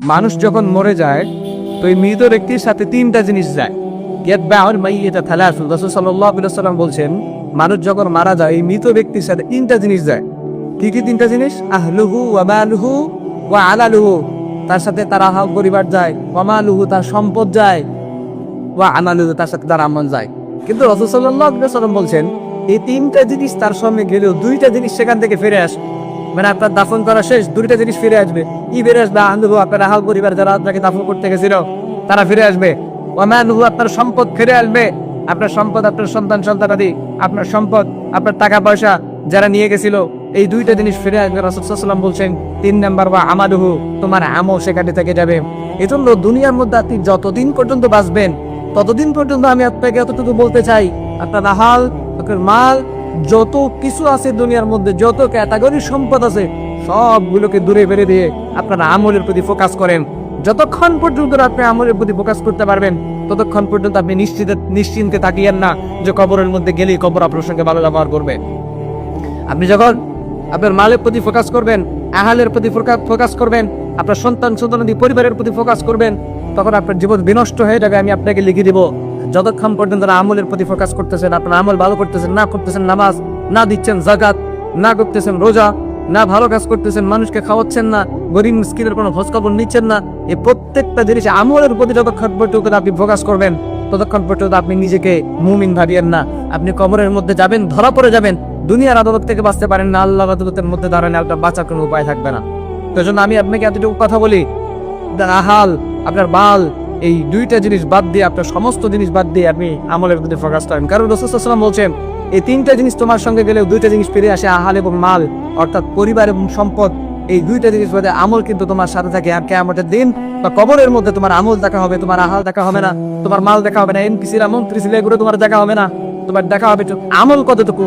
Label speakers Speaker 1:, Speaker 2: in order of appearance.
Speaker 1: মানুষ যখন মরে যায় তো এই মৃত ব্যক্তির সাথে তিনটা জিনিস যায়। রাসূল সাল্লাল্লাহু আলাইহি ওয়াসাল্লাম বলছেন, মানুষ যখন মারা যায় এই মৃত ব্যক্তির সাথে তিনটা জিনিস যায়। কি কি তিনটা জিনিস? আহলুহু ওয়া মালুহু ওয়া আলালুহু, তার সাথে তার আহাল পরিবার যায়, ওয়া মালুহু তার সম্পদ যায়, ওয়া আমালুহু তার সাথে তার আমল যায়। কিন্তু রাসূল সাল্লাল্লাহু আলাইহি ওয়াসাল্লাম বলছেন এই তিনটা জিনিস তার সঙ্গে গেলেও দুইটা জিনিস সেখান থেকে ফিরে আসে। মানে আপনার দাফন করা শেষ, দুইটা জিনিস ফিরে আসবে। কি ফিরে আসবে? আহলুহু, আপনার আহাল পরিবার যারা আপনাকে দাফন করতে গেছিল তারা ফিরে আসবে। ওয়া মালুহু, আপনার সম্পদ ফিরে আসবে। আপনার সম্পদ, আপনার সন্তান সন্তানাদি, আপনার সম্পদ, আপনার টাকা পয়সা যারা নিয়ে গেছিল, এই দুইটা জিনিস ফিরে আসবে। রাসূল সাল্লাল্লাহু আলাইহি ওয়াসাল্লাম বলছেন 3 নাম্বার ওয়া আমালুহু, তোমার আমল সেখানে থেকে যাবে। এজন্য দুনিয়ার মধ্যে আপনি যতদিন পর্যন্ত বাঁচবেন ততদিন পর্যন্ত আমি আপনাকে এতটুকু বলতে চাই, আপনার আহাল, আপনার মাল, যত কিছু আছে দুনিয়ার মধ্যে, যত ক্যাটাগরির সম্পদ আছে সবগুলোকে দূরে ফেলে দিয়ে আপনার আমলের প্রতি ফোকাস করেন। যতক্ষণ পর্যন্ত আপনি আমলের প্রতি ফোকাস করতে পারবেন ততক্ষণ পর্যন্ত আপনি নিশ্চিন্তে তাকিয়েন না যে কবরের মধ্যে গেলেই কবর আপনার সঙ্গে ভালো ব্যবহার করবে। আপনি যখন আপনার মালের প্রতি ফোকাস করবেন, আহালের প্রতি ফোকাস করবেন, আপনার সন্তান সন্তানাদি পরিবারের প্রতি ফোকাস করবেন, তখন আপনার জীবন বিনষ্ট হয়ে যাবে। আমি আপনাকে লিখে দিব, যতক্ষণ পর্যন্ত আমলের প্রতি ফোকাস করতেছেন, আপনার আমল ভালো করতেছেন না, করতেছেন নামাজ, না দিচ্ছেন যাকাত, না করতেছেন রোজা, না ভালো কাজ করতেছেন, মানুষকে খাওয়াচ্ছেন না, গরিব মিসকিনের কোনো খোঁজ খবর নিচ্ছেন না, এই প্রত্যেকটা জিনিস আমলের প্রতি যতক্ষণ পর্যন্ত আপনি ফোকাস করবেন ততক্ষণ পর্যন্ত আপনি নিজেকে মুমিন ভাবিয়েন না। আপনি কবরের মধ্যে যাবেন, ধরা পড়ে যাবেন, দুনিয়ার আদালত থেকে বাঁচতে পারেন না, আল্লাহর আদালতের মধ্যে দাঁড়ানো আপনার বাঁচার কোনো উপায় থাকবে না। তো জন্য আমি আপনাকে এতটুকু কথা বলি, আপনার আহাল, আপনার বাল, এই দুইটা জিনিস বাদ দিয়ে, আপনার সমস্ত জিনিস বাদ দিয়ে আপনি আমলের প্রতি ফোকাস করেন। কারণ রাসূল সাল্লাল্লাহু আলাইহি ওয়াসাল্লাম বলছেন এই তিনটা জিনিস তোমার সঙ্গে গেলেও দুইটা জিনিস ফিরে আসে, আহাল এবং মাল, অর্থাৎ পরিবার এবং সম্পদ। এই দুইটা জিনিস বাদে আমল কিন্তু তোমার সাথে থাকে। আর কিয়ামতের দিন বা কবরের মধ্যে তোমার আমল দেখা হবে, তোমার আহাল দেখা হবে না, তোমার মাল দেখা হবে না, এমপি ছিলা মন্ত্রী ছিলে এগুলো তোমার দেখা হবে না, তোমার দেখা হবে আমল কতটুকু।